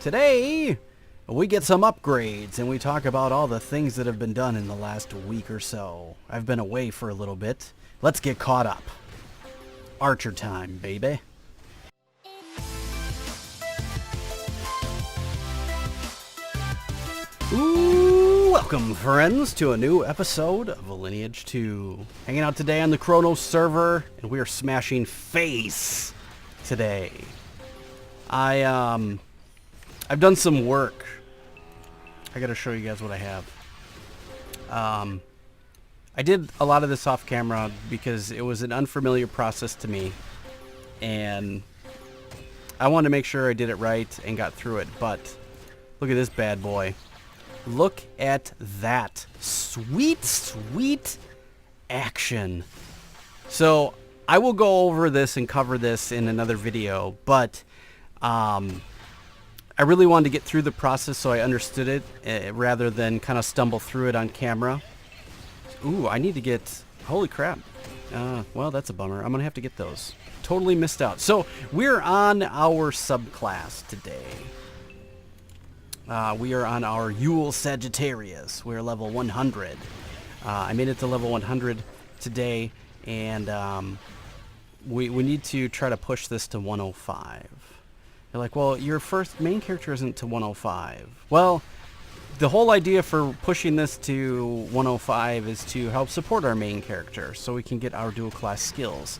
Today, we get some upgrades and we talk about all the things that have been done in the last week or so. I've been away for a little bit. Let's get caught up. Archer time, baby. Ooh, welcome, friends, to a new episode of Lineage 2. Hanging out today on the Chronos server, and we are smashing face today. I've done some work. I gotta show you guys what I have. I did a lot of this off camera because it was an unfamiliar process to me, and I wanted to make sure I did it right and got through it. But look at this bad boy. Look at that sweet, sweet action. So I will go over this and cover this in another video, but I really wanted to get through the process so I understood it rather than kind of stumble through it on camera. Ooh, I need to get... Holy crap. Well, that's a bummer. I'm going to have to get those. Totally missed out. So, we're on our subclass today. We are on our Yule Sagittarius. We're level 100. I made it to level 100 today, and we need to try to push this to 105. You're like, well, your first main character isn't to 105. Well, the whole idea for pushing this to 105 is to help support our main character so we can get our dual class skills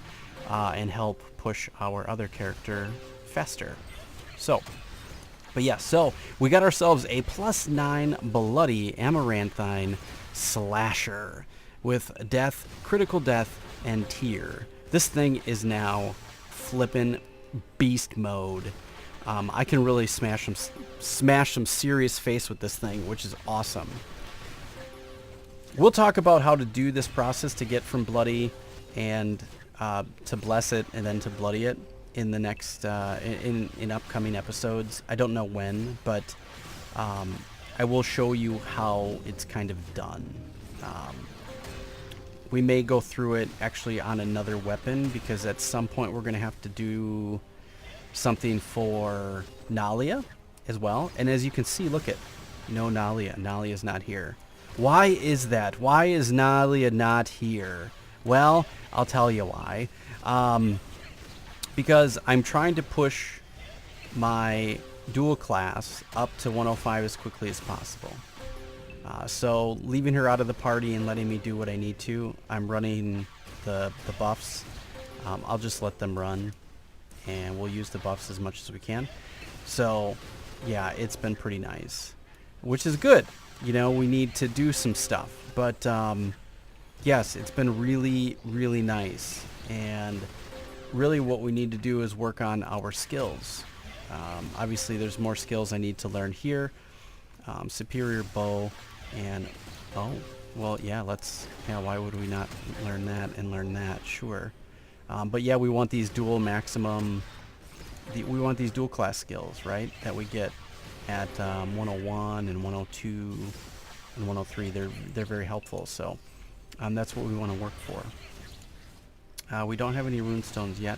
and help push our other character faster. So, but yeah, so we got ourselves a +9 bloody amaranthine slasher with death, critical death, and tier. This thing is now flippin' beast mode. I can really smash some serious face with this thing, which is awesome. We'll talk about how to do this process to get from bloody and to bless it and then to bloody it in the next in upcoming episodes. I don't know when, but I will show you how it's kind of done. We may go through it actually on another weapon because at some point we're going to have to do something for Nalia as well. And as you can see, look at no Nalia. Nalia's not here. Why is that? Why is Nalia not here? Well, I'll tell you why. Because I'm trying to push my dual class up to 105 as quickly as possible. So leaving her out of the party and letting me do what I need to, I'm running the buffs. I'll just let them run, and we'll use the buffs as much as we can. So yeah, it's been pretty nice, which is good. You know, we need to do some stuff, but yes, it's been really, really nice. And really what we need to do is work on our skills. Obviously there's more skills I need to learn here. Superior bow, and oh well, yeah, why would we not learn that and learn that? Sure. But yeah, we want these dual maximum, we want these dual class skills, right, that we get at 101 and 102 and 103. They're very helpful, so that's what we want to work for. We don't have any runestones yet.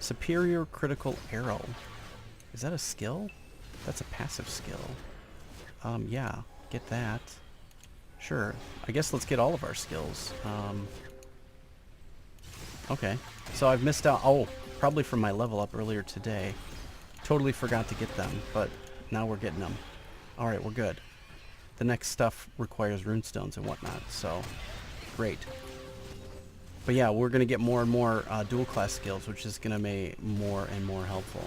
Superior critical arrow. Is that a skill? That's a passive skill. Yeah, get that. Sure. I guess let's get all of our skills. Okay, so I've missed out. Oh, probably from my level up earlier today. Totally forgot to get them, but now we're getting them. Alright, we're good. The next stuff requires runestones and whatnot, so great. But yeah, we're going to get more and more dual class skills, which is going to make more and more helpful.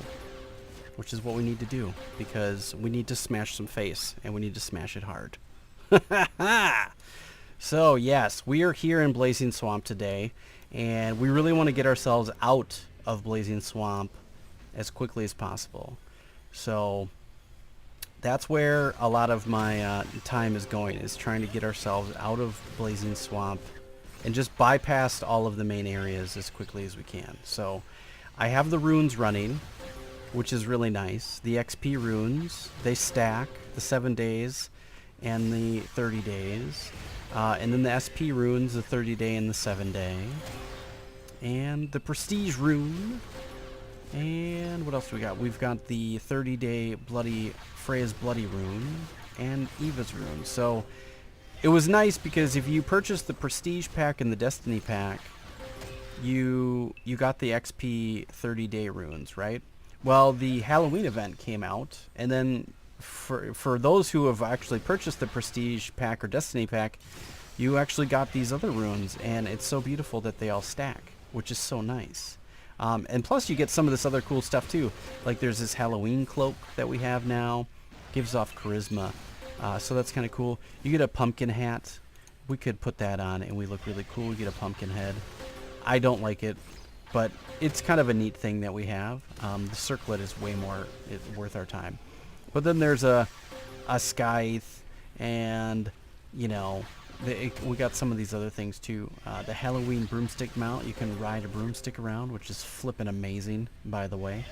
Which is what we need to do, because we need to smash some face, and we need to smash it hard. So yes, we are here in Blazing Swamp today, and we really want to get ourselves out of Blazing Swamp as quickly as possible. So that's where a lot of my time is going, is trying to get ourselves out of Blazing Swamp and just bypass all of the main areas as quickly as we can. So I have the runes running, which is really nice. The XP runes, they stack the 7 days and the 30 days. And then the SP runes, the 30 day and the 7 day. And the prestige rune And what else do we got? We've got the 30-day Freya's Bloody Rune and Eva's Rune. So it was nice because if you purchased the Prestige pack and the Destiny pack, you got the XP 30-day runes, right? Well, the Halloween event came out, and then for those who have actually purchased the Prestige pack or Destiny pack, you actually got these other runes, and it's so beautiful that they all stack, which is so nice. And plus you get some of this other cool stuff too. Like there's this Halloween cloak that we have now. Gives off charisma. So that's kind of cool. You get a pumpkin hat. We could put that on and we look really cool. We get a pumpkin head. I don't like it, but it's kind of a neat thing that we have. The circlet is way more worth our time. But then there's a scythe, and you know, we got some of these other things too. The Halloween broomstick mount. You can ride a broomstick around, which is flippin' amazing, by the way.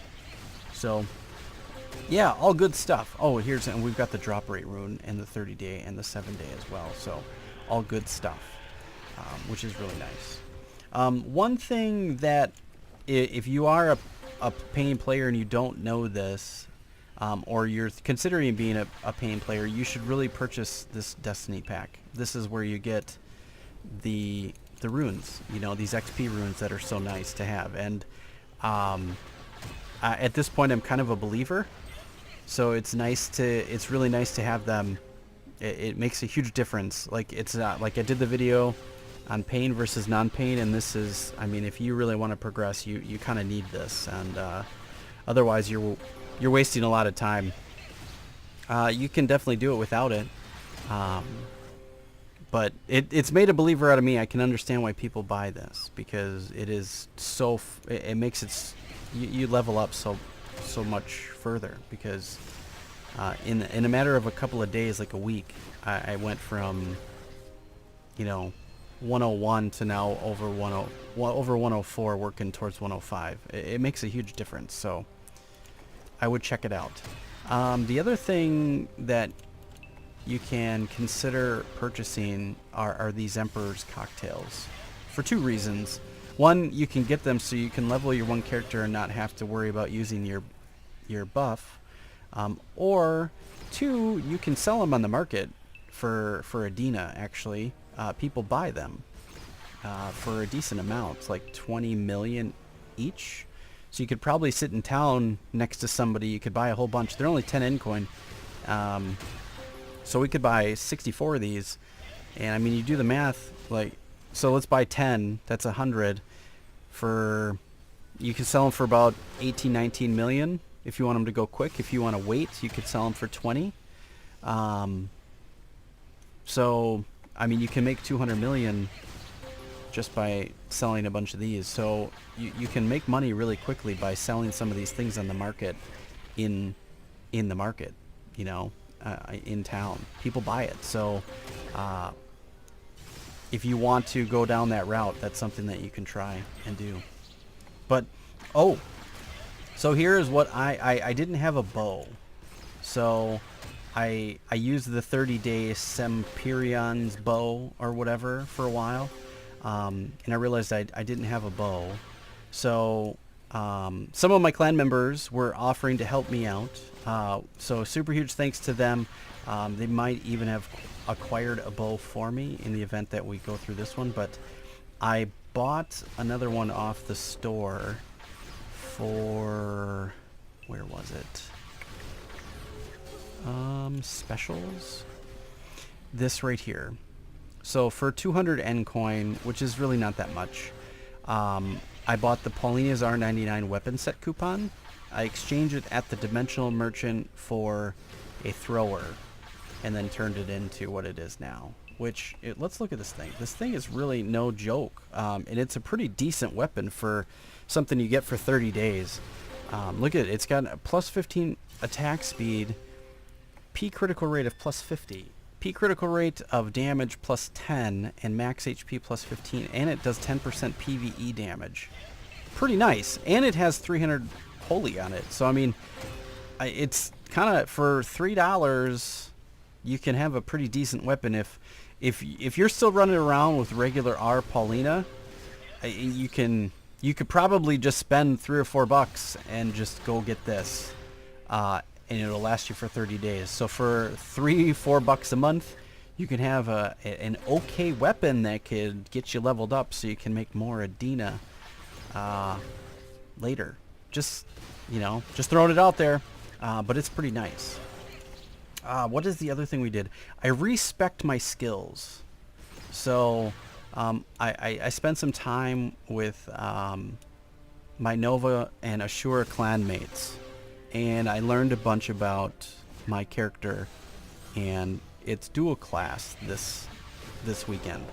So, yeah, all good stuff. Oh, and we've got the drop rate rune and the 30-day and the 7-day as well. So, all good stuff, which is really nice. One thing that, if you are a paying player and you don't know this, or you're considering being a paying player, you should really purchase this Destiny pack. This is where you get the runes, you know, these XP runes that are so nice to have. And at this point, I'm kind of a believer, so it's really nice to have them. It makes a huge difference. Like it's like I did the video on pain versus non-pain, and this is, I mean, if you really want to progress, you kind of need this, and otherwise you're wasting a lot of time. You can definitely do it without it, but it's made a believer out of me. I can understand why people buy this, because it is so it makes it you level up so much further, because in a matter of a couple of days, like a week, I went from, you know, 101 to now over 104, working towards 105. It makes a huge difference, so I would check it out. The other thing that you can consider purchasing are these Emperor's cocktails, for two reasons. One, you can get them so you can level your one character and not have to worry about using your buff. Or two, you can sell them on the market for Adina, actually. People buy them for a decent amount. It's like 20 million each. So you could probably sit in town next to somebody. You could buy a whole bunch. They're only 10 N-coin. So we could buy 64 of these. And I mean, you do the math, like, so let's buy 10. That's 100 for, you can sell them for about 18, 19 million if you want them to go quick. If you want to wait, you could sell them for 20. So, I mean, you can make 200 million just by selling a bunch of these. So you can make money really quickly by selling some of these things on the market, in the market, you know, in town. People buy it. So if you want to go down that route, that's something that you can try and do. But, oh, so here is what I didn't have a bow. So I used the 30-day Semperion's bow or whatever for a while. And I realized I didn't have a bow. So some of my clan members were offering to help me out. So super huge thanks to them. They might even have acquired a bow for me in the event that we go through this one. But I bought another one off the store for, where was it? Specials. This right here. So for 200 N-coin, which is really not that much, I bought the Paulina's R99 weapon set coupon. I exchanged it at the Dimensional Merchant for a thrower, and then turned it into what it is now. Which, let's look at this thing. This thing is really no joke, and it's a pretty decent weapon for something you get for 30 days. Look at it. It's got a plus 15 attack speed, P critical rate of plus 50. P critical rate of damage plus 10, and max HP plus 15, and it does 10% PvE damage. Pretty nice, and it has 300 holy on it. So I mean, it's kind of, for $3, you can have a pretty decent weapon. If you're still running around with regular R Paulina, you can you could probably just spend $3 or $4 and just go get this, and it'll last you for 30 days. So for $3-4 a month, you can have an okay weapon that could get you leveled up, so you can make more Adina later. Just, you know, just throwing it out there, but it's pretty nice. What is the other thing we did? I respect my skills. So I spent some time with my Nova and Ashura clanmates, and I learned a bunch about my character and its dual class this weekend.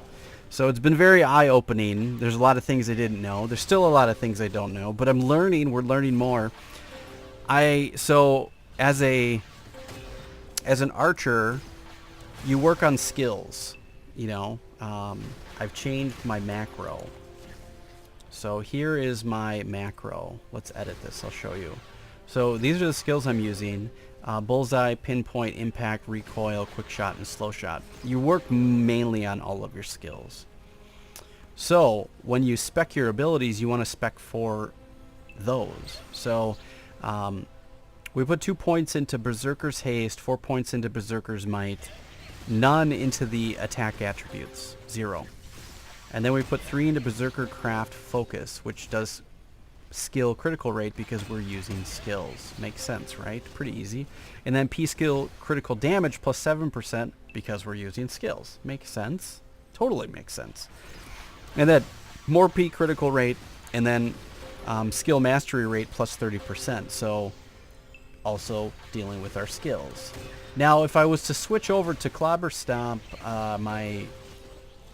So it's been very eye-opening. There's a lot of things I didn't know. There's still a lot of things I don't know, but I'm learning. We're learning more. So as an archer, you work on skills. You know, I've changed my macro. So here is my macro. Let's edit this. I'll show you. So these are the skills I'm using. Bullseye, pinpoint, impact, recoil, quick shot, and slow shot. You work mainly on all of your skills. So when you spec your abilities, you want to spec for those. So we put 2 points into Berserker's Haste, 4 points into Berserker's Might, none into the attack attributes, 0. And then we put 3 into Berserker Craft Focus, which does skill critical rate because we're using skills. Makes sense, right? Pretty easy. And then P skill critical damage plus 7% because we're using skills. Makes sense. Totally makes sense. And then more P critical rate, and then skill mastery rate plus 30%. So also dealing with our skills. Now, if I was to switch over to Clobberstomp, my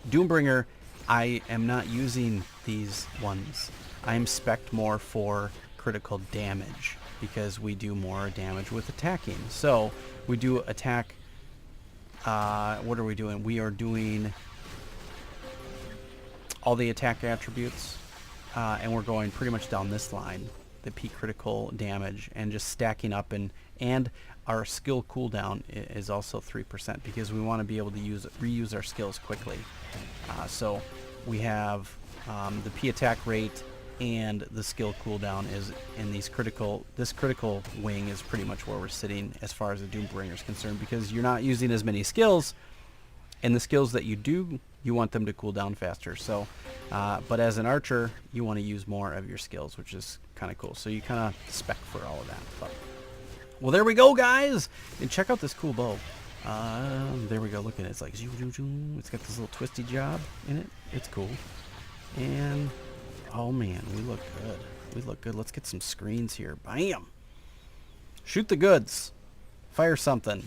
Doombringer, I am not using these ones. I am spec'd more for critical damage because we do more damage with attacking. So we do attack. What are we doing? We are doing all the attack attributes, and we're going pretty much down this line, the P critical damage, and just stacking up, and our skill cooldown is also 3% because we want to be able to reuse our skills quickly. So we have the P attack rate and the skill cooldown is in these critical. This critical wing is pretty much where we're sitting as far as the Doombringer is concerned, because you're not using as many skills, and the skills that you do, you want them to cool down faster. So, but as an archer, you want to use more of your skills, which is kind of cool. So you kind of spec for all of that. But, well, there we go, guys, and check out this cool bow. There we go. Look at it. It's like it's got this little twisty job in it. It's cool. And oh man, we look good. We look good. Let's get some screens here. Bam! Shoot the goods. Fire something.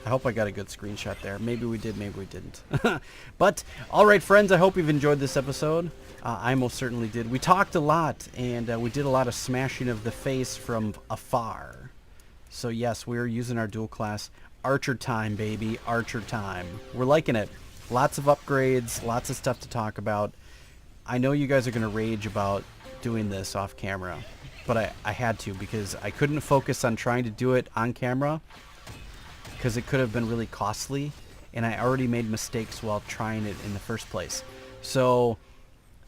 I hope I got a good screenshot there. Maybe we did, maybe we didn't. But, alright friends, I hope you've enjoyed this episode. I most certainly did. We talked a lot, and we did a lot of smashing of the face from afar. So yes, we're using our dual class. Archer time, baby. Archer time. We're liking it. Lots of upgrades, lots of stuff to talk about. I know you guys are going to rage about doing this off camera, but I had to because I couldn't focus on trying to do it on camera because it could have been really costly, and I already made mistakes while trying it in the first place. So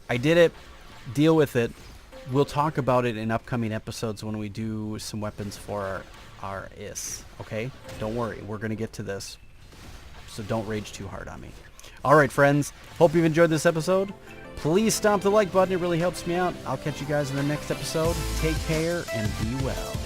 I did it. Deal with it. We'll talk about it in upcoming episodes when we do some weapons for our IS. Okay? Don't worry. We're going to get to this. So don't rage too hard on me. Alright friends, hope you've enjoyed this episode. Please stomp the like button, it really helps me out. I'll catch you guys in the next episode. Take care and be well.